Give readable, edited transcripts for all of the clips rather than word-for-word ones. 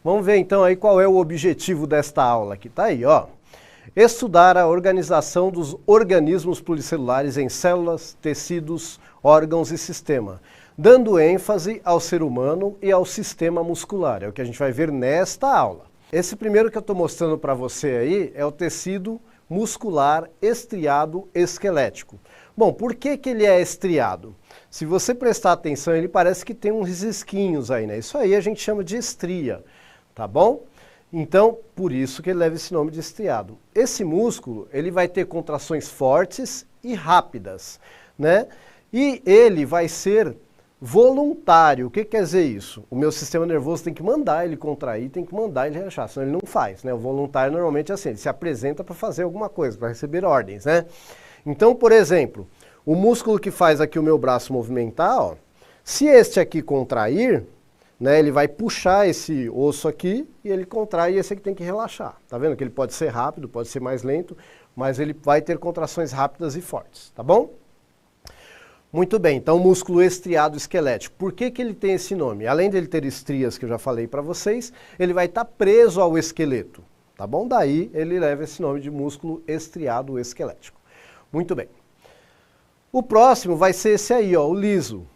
Vamos ver então aí qual é o objetivo desta aula aqui. Tá aí, ó. Estudar a organização dos organismos pluricelulares em células, tecidos, órgãos e sistema, dando ênfase ao ser humano e ao sistema muscular. É o que a gente vai ver nesta aula. Esse primeiro que eu estou mostrando para você aí é o tecido muscular estriado esquelético. Bom, por que ele é estriado? Se você prestar atenção, ele parece que tem uns risquinhos aí, né? Isso aí a gente chama de estria, tá bom? Então, por isso que ele leva esse nome de estriado. Esse músculo, ele vai ter contrações fortes e rápidas, né? E ele vai ser voluntário. O que quer dizer isso? O meu sistema nervoso tem que mandar ele contrair, tem que mandar ele relaxar, senão ele não faz, né? O voluntário normalmente é assim, ele se apresenta para fazer alguma coisa, para receber ordens, né? Então, por exemplo, o músculo que faz aqui o meu braço movimentar, ó, se este aqui contrair, né, ele vai puxar esse osso aqui e ele contrai e esse aqui tem que relaxar. Tá vendo que ele pode ser rápido, pode ser mais lento, mas ele vai ter contrações rápidas e fortes, tá bom? Muito bem, então músculo estriado esquelético. Por que ele tem esse nome? Além de ele ter estrias, que eu já falei para vocês, ele vai estar preso ao esqueleto, tá bom? Daí ele leva esse nome de músculo estriado esquelético. Muito bem. O próximo vai ser esse aí, ó, o liso.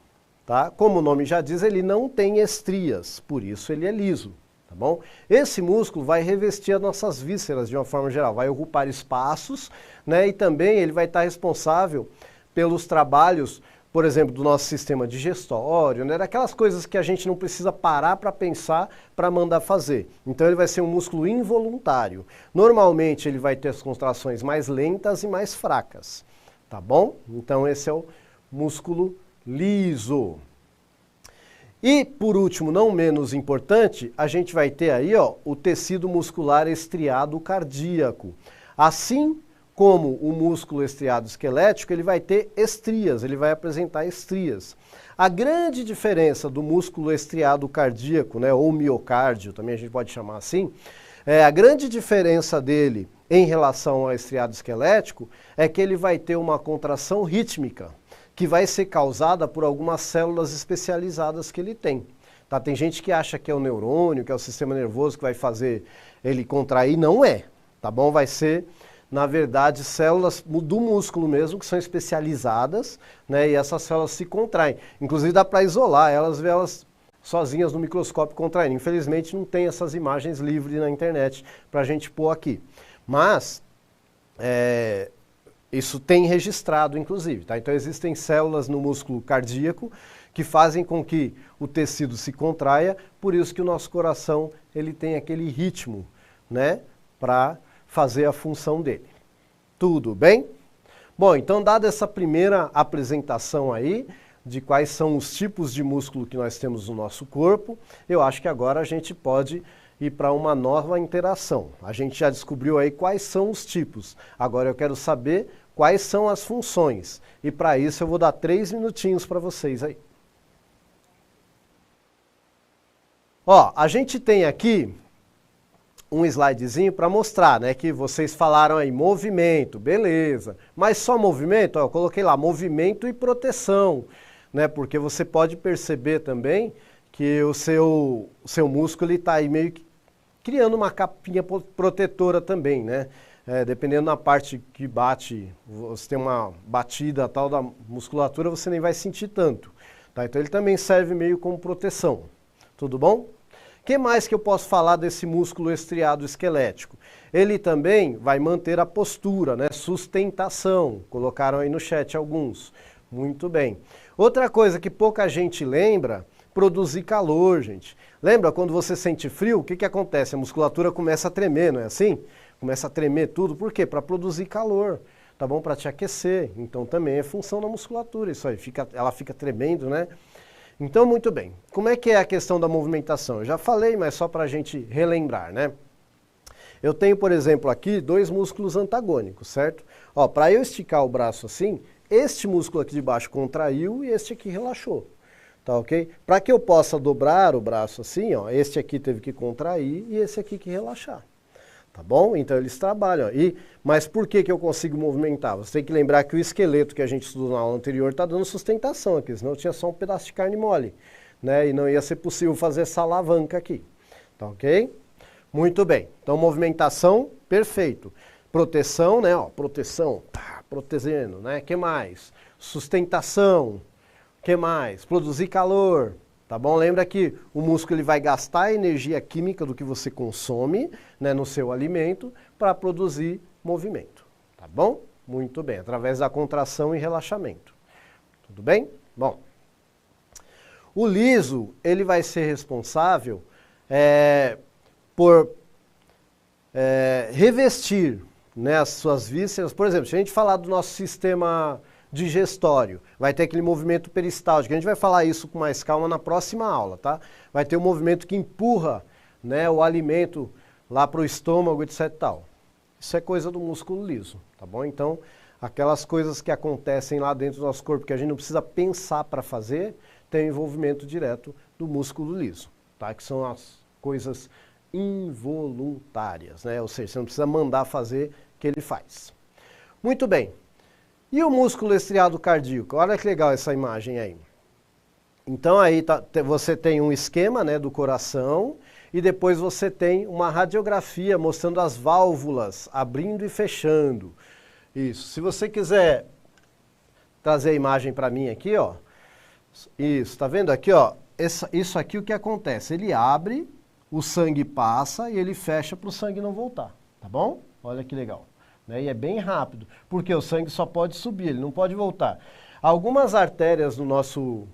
Tá? Como o nome já diz, ele não tem estrias, por isso ele é liso, tá bom? Esse músculo vai revestir as nossas vísceras de uma forma geral, vai ocupar espaços, né? E também ele vai estar responsável pelos trabalhos, por exemplo, do nosso sistema digestório, né? Daquelas coisas que a gente não precisa parar para pensar para mandar fazer. Então ele vai ser um músculo involuntário. Normalmente ele vai ter as contrações mais lentas e mais fracas, tá bom? Então esse é o músculo liso. E, por último, não menos importante, a gente vai ter aí, ó, o tecido muscular estriado cardíaco. Assim como o músculo estriado esquelético, ele vai ter estrias, ele vai apresentar estrias. A grande diferença do músculo estriado cardíaco, né, ou miocárdio, também a gente pode chamar assim, a grande diferença dele em relação ao estriado esquelético é que ele vai ter uma contração rítmica, que vai ser causada por algumas células especializadas que ele tem. Tá? Tem gente que acha que é o neurônio, que é o sistema nervoso que vai fazer ele contrair, não é, tá bom? Vai ser, na verdade, células do músculo mesmo, que são especializadas, né? E essas células se contraem. Inclusive dá para isolar elas, ver elas sozinhas no microscópio contraindo. Infelizmente não tem essas imagens livres na internet para a gente pôr aqui. Mas, isso tem registrado, inclusive, tá? Então existem células no músculo cardíaco que fazem com que o tecido se contraia, por isso que o nosso coração ele tem aquele ritmo, né, para fazer a função dele. Tudo bem? Bom, então dada essa primeira apresentação aí, de quais são os tipos de músculo que nós temos no nosso corpo, eu acho que agora a gente pode ir para uma nova interação. A gente já descobriu aí quais são os tipos. Agora eu quero saber quais são as funções. E para isso eu vou dar 3 minutinhos para vocês aí. Ó, a gente tem aqui um slidezinho para mostrar, né, que vocês falaram aí movimento, beleza. Mas só movimento? Ó, eu coloquei lá movimento e proteção, né, porque você pode perceber também que o seu músculo está aí meio que criando uma capinha protetora também, né? Dependendo da parte que bate, você tem uma batida tal da musculatura, você nem vai sentir tanto. Tá? Então ele também serve meio como proteção. Tudo bom? O que mais que eu posso falar desse músculo estriado esquelético? Ele também vai manter a postura, né? Sustentação. Colocaram aí no chat alguns. Muito bem. Outra coisa que pouca gente lembra, produzir calor, gente. Lembra quando você sente frio, o que acontece? A musculatura começa a tremer, não é assim? Começa a tremer tudo, por quê? Para produzir calor, tá bom? Para te aquecer. Então também é função da musculatura, isso aí, ela fica tremendo, né? Então, muito bem. Como é que é a questão da movimentação? Eu já falei, mas só para a gente relembrar, né? Eu tenho, por exemplo, aqui 2 músculos antagônicos, certo? Ó, para eu esticar o braço assim, este músculo aqui de baixo contraiu e este aqui relaxou. Tá, ok? Para que eu possa dobrar o braço assim, ó, este aqui teve que contrair e esse aqui que relaxar. Tá bom? Então eles trabalham. Ó. Mas por que eu consigo movimentar? Você tem que lembrar que o esqueleto que a gente estudou na aula anterior está dando sustentação aqui, senão tinha só um pedaço de carne mole, né? E não ia ser possível fazer essa alavanca aqui. Tá ok? Muito bem. Então, movimentação, perfeito. Proteção, né? Ó, proteção, tá, protegendo, né? Que mais? Sustentação, que mais? Produzir calor, tá bom? Lembra que o músculo ele vai gastar a energia química do que você consome, né, no seu alimento para produzir movimento, tá bom? Muito bem, através da contração e relaxamento. Tudo bem? Bom, o liso, ele vai ser responsável por revestir, né, as suas vísceras. Por exemplo, se a gente falar do nosso sistema digestório, vai ter aquele movimento peristáltico. A gente vai falar isso com mais calma na próxima aula, tá? Vai ter um movimento que empurra, né, o alimento lá para o estômago, etc e tal. Isso é coisa do músculo liso, tá bom? Então, aquelas coisas que acontecem lá dentro do nosso corpo que a gente não precisa pensar para fazer, tem envolvimento direto do músculo liso, tá? Que são as coisas involuntárias, né? Ou seja, você não precisa mandar fazer, que ele faz. Muito bem. E o músculo estriado cardíaco? Olha que legal essa imagem aí. Então aí você tem um esquema, né, do coração e depois você tem uma radiografia mostrando as válvulas abrindo e fechando. Isso. Se você quiser trazer a imagem para mim aqui, ó. Isso, tá vendo aqui, ó? Isso aqui o que acontece? Ele abre, o sangue passa e ele fecha para o sangue não voltar, tá bom? Olha que legal. Né? E é bem rápido, porque o sangue só pode subir, ele não pode voltar. Algumas artérias no nosso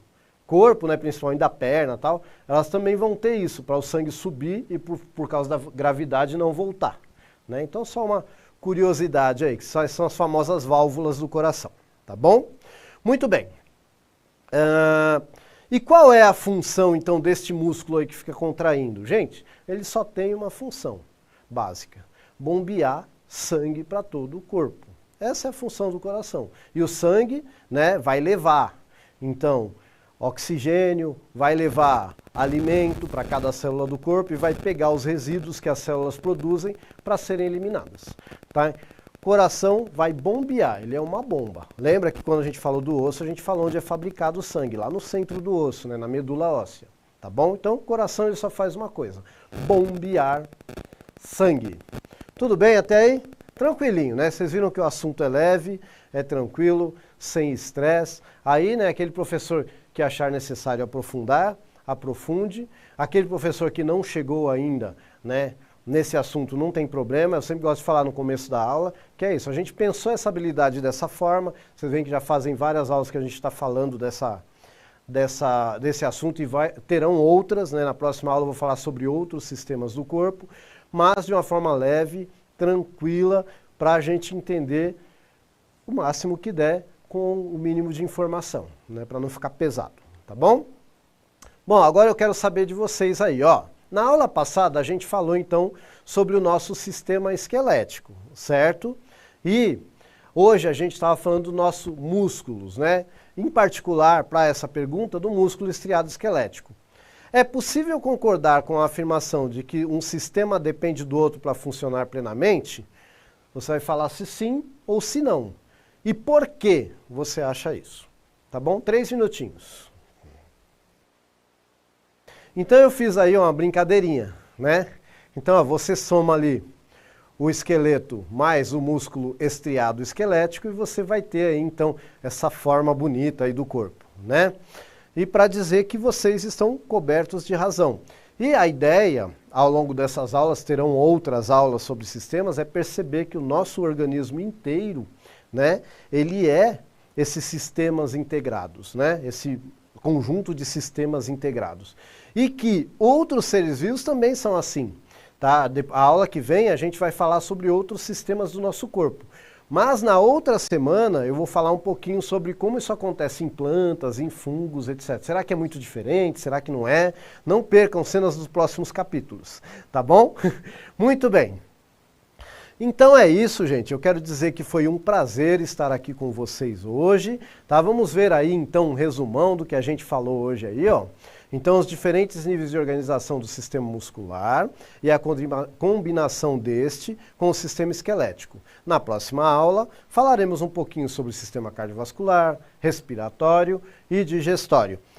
corpo, né, principalmente da perna e tal, elas também vão ter isso, para o sangue subir e por causa da gravidade não voltar. Né? Então só uma curiosidade aí, que são as famosas válvulas do coração, tá bom? Muito bem. E qual é a função, então, deste músculo aí que fica contraindo? Gente, ele só tem uma função básica, bombear sangue para todo o corpo. Essa é a função do coração. E o sangue, né, vai levar, então, oxigênio, vai levar alimento para cada célula do corpo e vai pegar os resíduos que as células produzem para serem eliminadas. Tá? Coração vai bombear, ele é uma bomba. Lembra que quando a gente falou do osso, a gente falou onde é fabricado o sangue, lá no centro do osso, né, na medula óssea. Tá bom? Então, o coração ele só faz uma coisa, bombear sangue. Tudo bem até aí? Tranquilinho, né? Vocês viram que o assunto é leve, é tranquilo, sem estresse. Aí, né, aquele professor que achar necessário aprofundar, aprofunde. Aquele professor que não chegou ainda, né, nesse assunto não tem problema. Eu sempre gosto de falar no começo da aula, que é isso. A gente pensou essa habilidade dessa forma. Vocês veem que já fazem várias aulas que a gente está falando desse assunto e terão outras, né? Na próxima aula eu vou falar sobre outros sistemas do corpo, mas de uma forma leve, tranquila, para a gente entender o máximo que der com o mínimo de informação, né? Para não ficar pesado, tá bom? Bom, agora eu quero saber de vocês aí, ó. Na aula passada a gente falou então sobre o nosso sistema esquelético, certo? E hoje a gente estava falando dos nossos músculos, né? Em particular, para essa pergunta, do músculo estriado esquelético. É possível concordar com a afirmação de que um sistema depende do outro para funcionar plenamente? Você vai falar se sim ou se não. E por que você acha isso? Tá bom? 3 minutinhos. Então eu fiz aí uma brincadeirinha, né? Então ó, você soma ali o esqueleto mais o músculo estriado esquelético e você vai ter aí então essa forma bonita aí do corpo, né? E para dizer que vocês estão cobertos de razão. E a ideia, ao longo dessas aulas, terão outras aulas sobre sistemas, é perceber que o nosso organismo inteiro, né, ele é esses sistemas integrados, né, esse conjunto de sistemas integrados. E que outros seres vivos também são assim. Tá? A aula que vem a gente vai falar sobre outros sistemas do nosso corpo. Mas na outra semana eu vou falar um pouquinho sobre como isso acontece em plantas, em fungos, etc. Será que é muito diferente? Será que não é? Não percam cenas dos próximos capítulos, tá bom? Muito bem. Então é isso, gente. Eu quero dizer que foi um prazer estar aqui com vocês hoje. Tá? Vamos ver aí então um resumão do que a gente falou hoje aí, ó. Então, os diferentes níveis de organização do sistema muscular e a combinação deste com o sistema esquelético. Na próxima aula, falaremos um pouquinho sobre o sistema cardiovascular, respiratório e digestório.